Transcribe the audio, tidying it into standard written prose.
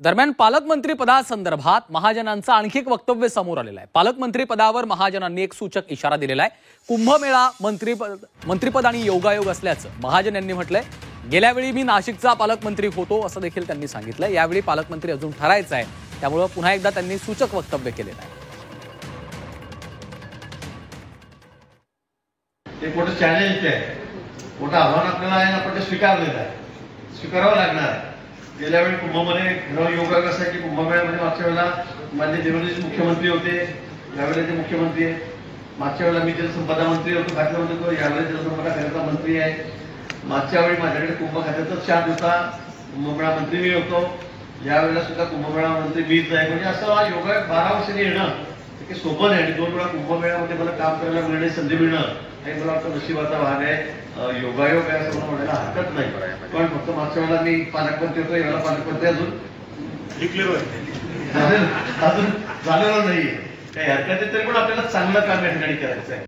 दरम्यान पालकमंत्री पदासंदर्भात महाजनांचं आणखी एक वक्तव्य समोर आलेलं आहे। पालकमंत्री पदावर महाजनांनी एक सूचक इशारा दिलेला आहे। कुंभमेळा मंत्रिपद आणि योगायोग असल्याचं महाजन यांनी म्हटलंय। गेल्या वेळी मी नाशिकचा पालकमंत्री होतो असं देखील त्यांनी सांगितलं। यावेळी पालकमंत्री अजून ठरायचं आहे, त्यामुळे पुन्हा एकदा त्यांनी सूचक वक्तव्य केलेलं आहे। एक मोठं चॅलेंज आहे, मोठं आव्हान आपल्याला आहे, आपण ते स्वीकारलेलं आहे, स्वीकारावं लागणार आहे। गेल्या वेळी कुंभमध्ये योगायोग असा की कुंभमेळ्यामध्ये मागच्या वेळेला माननीय देवेंद्रजी मुख्यमंत्री होते, यावेळेला ते मुख्यमंत्री आहे। मागच्या वेळेला मी जलसंपदा मंत्री होतो, खात्यामध्ये होतो, यावेळेला जलसंपदा खात्याचा मंत्री आहे। मागच्या वेळी माझ्याकडे कुंभ खात्याचा चार्ज होता, कुंभमेळा मंत्री मी होतो, यावेळेला सुद्धा कुंभमेळा मंत्री मीच आहे। म्हणजे असं हा योगायोग 12 वर्षांनी येणं ते सोपं नाही आणि 2 वेळा कुंभमेळ्यामध्ये मला काम करायला मिळणे, संधी मिळणं हे मला वाटतं नशिबाचा भाग आहे। योगायोग आहे असं मला म्हणायला हरकत नाही, पण फक्त मागच्या वेळेला मी पालकमंत्री होतो, यावेळेला पालकमंत्री अजून डिक्लेअर अजून झालेलं नाहीये, काही हरकत आहे। तरी पण आपल्याला चांगलं काम या ठिकाणी करायचं आहे।